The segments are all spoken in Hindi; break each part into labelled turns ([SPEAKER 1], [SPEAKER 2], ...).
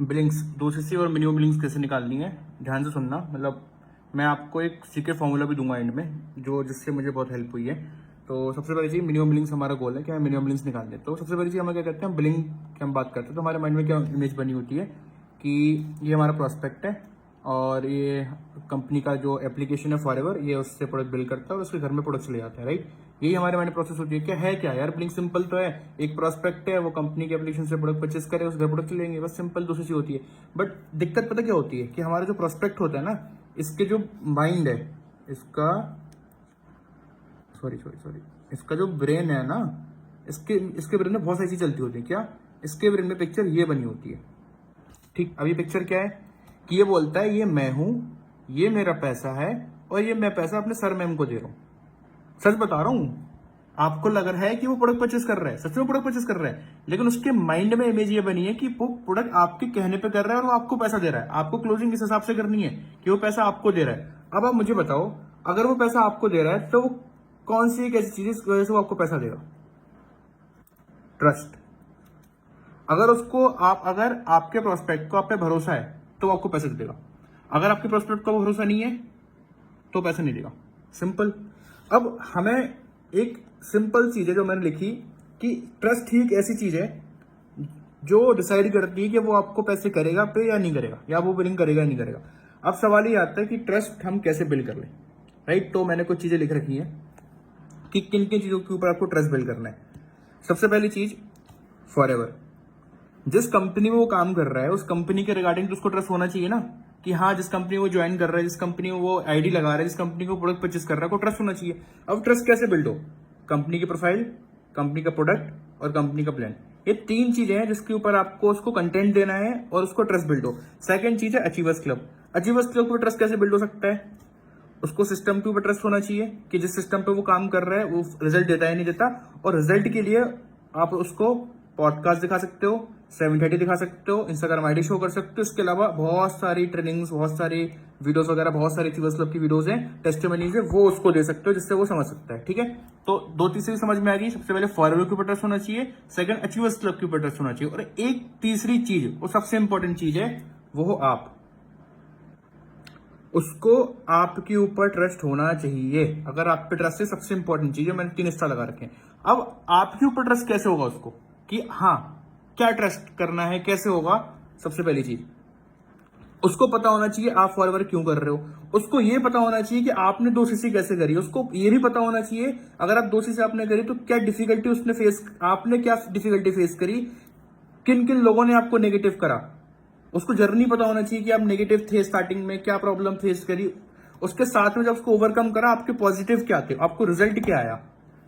[SPEAKER 1] ब्लिंक्स 2cc और मिनिमम ब्लिंक्स कैसे निकालनी है, ध्यान से सुनना। मतलब मैं आपको एक सीक्रेट फॉर्मूला भी दूंगा एंड में, जो जिससे मुझे बहुत हेल्प हुई है। तो सबसे पहली चीज मिनिमम ब्लिंक्स, हमारा गोल है कि हमें मिनिमम ब्लिंक्स निकालने। तो सबसे पहली चीज हम क्या करते हैं, ब्लिंक की हम बात करते हैं तो हमारे माइंड में क्या इमेज बनी होती है कि ये हमारा प्रोस्पेक्ट है और ये कंपनी का जो एप्लीकेशन है फॉरएवर, ये उससे प्रोडक्ट बिल करता है और उसके घर में प्रोडक्ट्स ले जाता है, राइट। यही हमारे माइंड प्रोसेस होती है। क्या है क्या यार, ब्लिंक सिंपल तो है, एक प्रोस्पेक्ट है, वो कंपनी के एप्लीकेशन से प्रोडक्ट परचेस करे, उस घर प्रोडक्ट लेंगे, बस सिंपल दूसरी चीज होती है। बट दिक्कत पता क्या होती है कि हमारा जो प्रोस्पेक्ट होता है ना, इसके जो माइंड है, इसका सॉरी इसका जो ब्रेन है ना, इसके इसके ब्रेन में बहुत सारी चीज चलती होती है। क्या, इसके ब्रेन में पिक्चर ये बनी होती है, ठीक। अब ये पिक्चर क्या है कि ये बोलता है ये मैं हूं, ये मेरा पैसा है और ये मैं पैसा अपने सर मैम को दे रहा हूं। सच बता रहा हूं, आपको लग रहा है कि वो प्रोडक्ट परचेस कर रहा है, सच में प्रोडक्ट परचेस कर रहा है, लेकिन उसके माइंड में इमेज ये बनी है कि वो प्रोडक्ट आपके कहने पे कर रहा है और वो आपको पैसा दे रहा है। आपको क्लोजिंग इस हिसाब से करनी है कि वो पैसा आपको दे रहा है। अब आप मुझे बताओ, अगर वो पैसा आपको दे रहा है तो वो कौन सी एक ऐसी चीज है जिसकी वजह से वो आपको पैसा देगा? ट्रस्ट। अगर आपके प्रोस्पेक्ट को आप पे भरोसा है तो वो आपको पैसे दे देगा। अगर आपके प्रोस्पेक्ट को भरोसा नहीं है तो पैसे नहीं देगा, सिंपल। अब हमें एक सिंपल चीज है जो मैंने लिखी कि ट्रस्ट ही एक ऐसी चीज है जो डिसाइड करती है कि वो आपको पैसे करेगा पे या नहीं करेगा, या वो बिलिंग करेगा या नहीं करेगा। अब सवाल ये आता है कि ट्रस्ट हम कैसे बिल्ड कर लें, राइट। तो मैंने कुछ चीजें लिख रखी हैं कि किन किन चीजों के ऊपर आपको ट्रस्ट बिल्ड करना है। सबसे पहली चीज, फॉरएवर। जिस कंपनी में वो काम कर रहा है उस कंपनी के रिगार्डिंग तो उसको ट्रस्ट होना चाहिए ना, कि हाँ जिस कंपनी में वो ज्वाइन कर रहा है, जिस कंपनी में वो आईडी लगा रहा है, जिस कंपनी को प्रोडक्ट परचेस कर रहा है, को ट्रस्ट होना चाहिए। अब ट्रस्ट कैसे बिल्ड हो? कंपनी की प्रोफाइल, कंपनी का प्रोडक्ट और कंपनी का प्लान, ये तीन चीजें हैं जिसके ऊपर आपको उसको कंटेंट देना है और उसको ट्रस्ट बिल्ड हो। सेकंड चीज है अचीवर्स क्लब। अचीवर्स क्लब को ट्रस्ट कैसे बिल्ड हो सकता है? उसको सिस्टम के ऊपर ट्रस्ट होना चाहिए कि जिस सिस्टम पे वो काम कर रहा है वो रिजल्ट देता है नहीं देता, और रिजल्ट के लिए आप उसको पॉडकास्ट दिखा सकते हो, 730 दिखा सकते हो, इंस्टाग्राम आईडी शो कर सकते हो। इसके अलावा बहुत सारी ट्रेनिंग्स, बहुत सारी वीडियोस वगैरह, बहुत सारी अचीवर्स क्लब की वीडियोस हैं, टेस्टिमनीज है, वो उसको दे सकते हो जिससे वो समझ सकता है, ठीक है। तो दो तीसरी समझ में आ गई। सबसे पहले फॉरवर्ड के ऊपर ट्रस्ट होना चाहिए, सेकंड अचीवर्स क्लब के ऊपर ट्रस्ट होना चाहिए, और एक तीसरी चीज, वो सबसे इंपॉर्टेंट चीज है, वो हो आप। उसको आपके ऊपर ट्रस्ट होना चाहिए। अगर आप पे ट्रस्ट है, सबसे इंपॉर्टेंट चीज है, मैंने 3 स्टार लगा रखे हैं। अब आपके ऊपर ट्रस्ट कैसे होगा उसको, कि हाँ क्या ट्रस्ट करना है, कैसे होगा? सबसे पहली चीज, उसको पता होना चाहिए आप फॉरवर्ड क्यों कर रहे हो। उसको ये पता होना चाहिए कि आपने 2cc कैसे करी। उसको ये भी पता होना चाहिए अगर आप 2cc आपने करी तो क्या डिफिकल्टी उसने फेस, आपने क्या डिफिकल्टी फेस करी, किन किन लोगों ने आपको नेगेटिव करा। उसको जर्नी पता होना चाहिए कि आप नेगेटिव थे स्टार्टिंग में, क्या प्रॉब्लम फेस करी। उसके साथ में जब उसको ओवरकम करा, आपके पॉजिटिव क्या थे, आपको रिजल्ट क्या आया,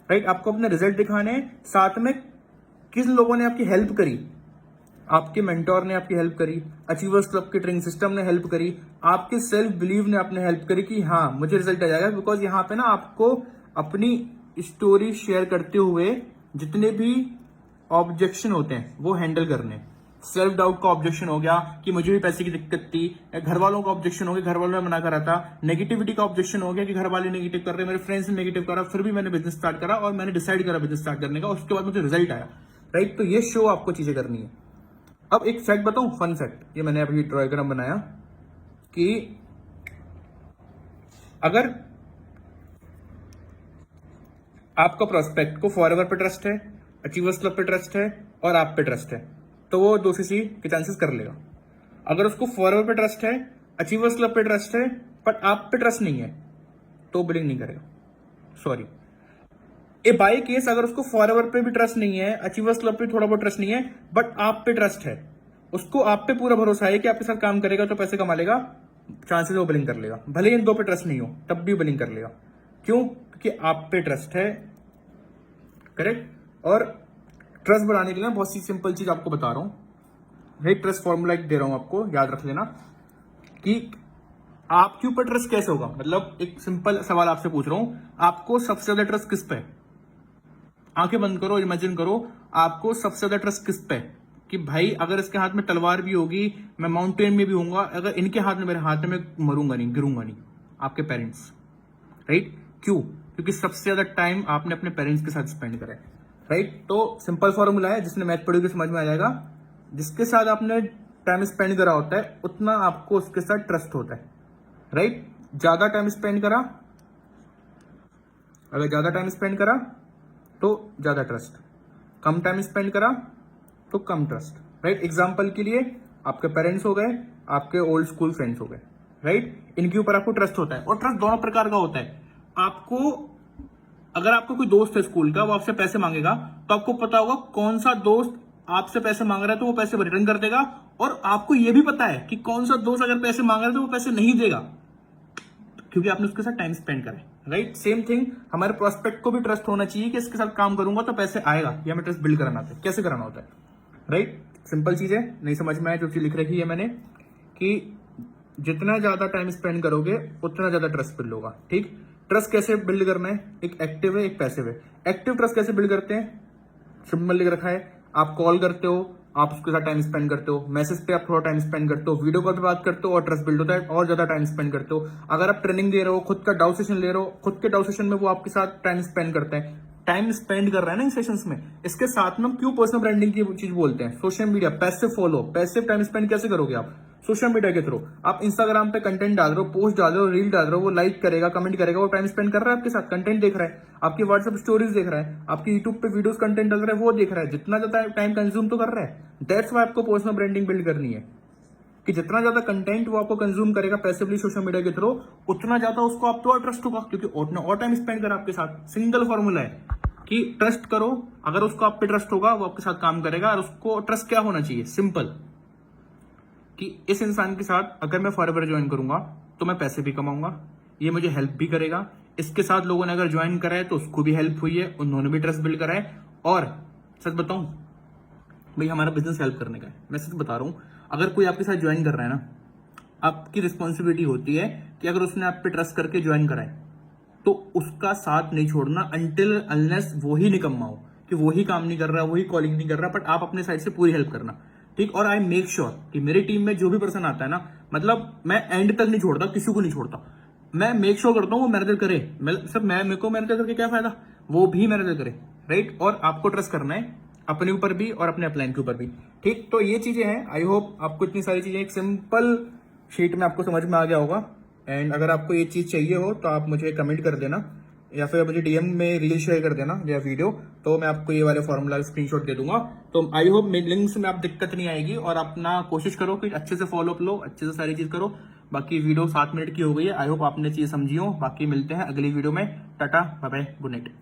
[SPEAKER 1] राइट। आपको अपने रिजल्ट दिखाने, साथ में किस लोगों ने आपकी हेल्प करी। आपके मेंटोर ने आपकी हेल्प करी, अचीवर्स क्लब के ट्रेनिंग सिस्टम ने हेल्प करी, आपके सेल्फ बिलीव ने आपने हेल्प करी कि हाँ मुझे रिजल्ट आ जाएगा। बिकॉज यहाँ पे ना आपको अपनी स्टोरी शेयर करते हुए जितने भी ऑब्जेक्शन होते हैं वो हैंडल करने। सेल्फ डाउट का ऑब्जेक्शन हो गया कि मुझे भी पैसे की दिक्कत थी, घर वालों का ऑब्जेक्शन हो गया, घर वालों ने मना करा था, नेगेटिविटी का ऑब्जेक्शन हो गया कि घर वाले नेगेटिव कर रहे, मेरे फ्रेंड्स ने नेगेटिव करा, फिर भी मैंने बिजनेस स्टार्ट करा और मैंने डिसाइड करा बिजनेस स्टार्ट करने का, उसके बाद मुझे रिजल्ट आया, राइट। तो ये शो आपको चीजें करनी है। अब एक फैक्ट बताऊं, फन फैक्ट, ये मैंने अभी डायग्राम बनाया कि अगर आपका प्रोस्पेक्ट को फॉरएवर पे ट्रस्ट है, अचीवर्स क्लब पे ट्रस्ट है और आप पे ट्रस्ट है, तो वो 2cc के चांसेस कर लेगा। अगर उसको फॉरएवर पे ट्रस्ट है, अचीवर्स क्लब पे ट्रस्ट है, बट आप पे ट्रस्ट नहीं है, तो बिलिंग नहीं करेगा, सॉरी। ए बाई केस अगर उसको फॉरएवर पे भी ट्रस्ट नहीं है, अचीवर्स क्लब पे थोड़ा बहुत ट्रस्ट नहीं है, बट आप पे ट्रस्ट है, उसको आप पे पूरा भरोसा है कि आपके साथ काम करेगा तो पैसे कमा लेगा, चांसेस वो बिलिंग कर लेगा। भले इन दो पे ट्रस्ट नहीं हो तब भी बिलिंग कर लेगा। क्यों? क्योंकि आप पे ट्रस्ट है, करेक्ट। और ट्रस्ट बढ़ाने के लिए बहुत सी सिंपल चीज आपको बता रहा हूं, एक ट्रस्ट फॉर्मूला दे रहा हूं आपको, याद रख लेना कि आपके ऊपर ट्रस्ट कैसे होगा। मतलब एक सिंपल सवाल आपसे पूछ रहा हूं, आपको सबसे ज्यादा ट्रस्ट किस पे है? आंखें बंद करो, इमेजिन करो, आपको सबसे ज्यादा ट्रस्ट किस पे है कि भाई अगर इसके हाथ में तलवार भी होगी, मैं माउंटेन में भी होऊंगा, अगर इनके हाथ में, मेरे हाथ में, मरूंगा नहीं, गिरूंगा नहीं। आपके पेरेंट्स, राइट। क्यों? क्योंकि सबसे ज्यादा टाइम आपने अपने पेरेंट्स के साथ स्पेंड करा है, राइट। तो सिंपल फॉर्मूला है, जिसने मैथ पढ़ी समझ में आ जाएगा। जिसके साथ आपने टाइम स्पेंड करा होता है उतना आपको उसके साथ ट्रस्ट होता है, राइट। ज्यादा टाइम स्पेंड करा, अगर ज्यादा टाइम स्पेंड करा तो ज्यादा ट्रस्ट, कम टाइम स्पेंड करा तो कम ट्रस्ट, राइट। एग्जाम्पल के लिए आपके पेरेंट्स हो गए, आपके ओल्ड स्कूल फ्रेंड्स हो गए, राइट। इनके ऊपर आपको ट्रस्ट होता है, और ट्रस्ट दोनों प्रकार का होता है। आपको अगर आपको कोई दोस्त है स्कूल का, वो आपसे पैसे मांगेगा तो आपको पता होगा कौन सा दोस्त आपसे पैसे मांग रहा है तो वो पैसे रिटर्न कर देगा, और आपको यह भी पता है कि कौन सा दोस्त अगर पैसे मांग रहा है तो वो पैसे नहीं देगा, क्योंकि आपने उसके साथ टाइम स्पेंड करा है, राइट। सेम थिंग हमारे प्रोस्पेक्ट को भी ट्रस्ट होना चाहिए कि इसके साथ काम करूंगा तो पैसे आएगा, या हमें ट्रस्ट बिल्ड कराना होता है, कैसे कराना होता है, राइट। सिंपल चीज है, नहीं समझ में आया जो चीज लिख रखी है मैंने, कि जितना ज्यादा टाइम स्पेंड करोगे उतना ज्यादा ट्रस्ट बिल्ड होगा, ठीक। ट्रस्ट कैसे बिल्ड करना है, एक एक्टिव है एक पैसिव है। एक्टिव ट्रस्ट कैसे बिल्ड करते हैं, सिंपल लिख रखा है, आप कॉल करते हो, आप उसके साथ टाइम स्पेंड करते हो, मैसेज पे आप थोड़ा टाइम स्पेंड करते हो, वीडियो कॉल पे बात करते हो और ट्रस्ट बिल्ड होता है और ज्यादा टाइम स्पेंड करते हो। अगर आप ट्रेनिंग दे रहे हो, खुद का डाउ सेशन ले रहे हो, खुद के डाउ सेशन में वो आपके साथ टाइम स्पेंड करता है, टाइम स्पेंड कर रहा है ना इन सेशंस में। इसके साथ में हम क्यों पर्सनल ब्रांडिंग की चीज बोलते हैं, social media passive follow, passive time spend कैसे करोगे आप सोशल मीडिया के थ्रू। आप इंस्टाग्राम पे कंटेंट डाल रहे हो, पोस्ट डाल रहे हो, रील डाल रहे हो, वो लाइक करेगा, कमेंट करेगा, वो टाइम स्पेंड कर रहा है आपके साथ, कंटेंट देख रहा है, आपकी व्हाट्सएप स्टोरीज देख रहा है, आपकी यूट्यूब पे वीडियोस कंटेंट डाल रहा है, वो देख रहा है, जितना ज्यादा टाइम कंज्यूम तो कर रहा है। दैट्स वाई आपको पर्सनल ब्रांडिंग बिल्ड करनी है, कि जितना ज्यादा कंटेंट वो आपको कंज्यूम करेगा पैसिवली सोशल मीडिया के थ्रू, उतना ज्यादा उसको आप तो और ट्रस्ट होगा, क्योंकि उतना और टाइम स्पेंड करा आपके साथ। सिंगल फॉर्मूला है कि ट्रस्ट करो, अगर उसको आप पे ट्रस्ट होगा वो आपके साथ काम करेगा। और उसको ट्रस्ट क्या होना चाहिए, सिंपल, कि इस इंसान के साथ अगर मैं फॉरएवर ज्वाइन करूंगा तो मैं पैसे भी कमाऊंगा, ये मुझे हेल्प भी करेगा। इसके साथ लोगों ने अगर ज्वाइन करा है तो उसको भी हेल्प हुई है, उन्होंने भी ट्रस्ट बिल्ड करा है। और सच बताऊं भाई, हमारा बिजनेस हेल्प करने का है, मैं सच बता रहा हूं। अगर कोई आपके साथ ज्वाइन कर रहा है ना, आपकी रिस्पॉन्सिबिलिटी होती है कि अगर उसने आप पे ट्रस्ट करके ज्वाइन करा है तो उसका साथ नहीं छोड़ना, अनटिल अनलेस वो ही निकम्मा हो कि वो ही काम नहीं कर रहा, वही कॉलिंग नहीं कर रहा, बट आप अपने साइड से पूरी हेल्प करना, ठीक। और आई मेक श्योर कि मेरी टीम में जो भी पर्सन आता है ना, मतलब मैं एंड तक नहीं छोड़ता, किसी को नहीं छोड़ता, मैं मेक श्योर करता हूँ वो मैनेजर करे। सर मेरे को मैनेजर करके क्या फायदा, वो भी मैनेजर करे, राइट। और आपको ट्रस्ट करना है अपने ऊपर भी और अपने अपलाइन के ऊपर भी, ठीक। तो ये चीजें हैं, आई होप आपको इतनी सारी चीजें एक सिंपल शीट में आपको समझ में आ गया होगा। एंड अगर आपको ये चीज चाहिए हो तो आप मुझे कमेंट कर देना, या फिर मुझे डीएम में रील शेयर कर देना या वीडियो, तो मैं आपको ये वाले फॉर्मूला स्क्रीनशॉट दे दूंगा। तो आई होप मेरे लिंक्स में आप दिक्कत नहीं आएगी, और अपना कोशिश करो कि अच्छे से फॉलो अप लो, अच्छे से सारी चीज करो। बाकी वीडियो 7 मिनट की हो गई है, आई होप आपने चीज समझी हो। बाकी मिलते हैं अगली वीडियो में, tata bye bye, good night.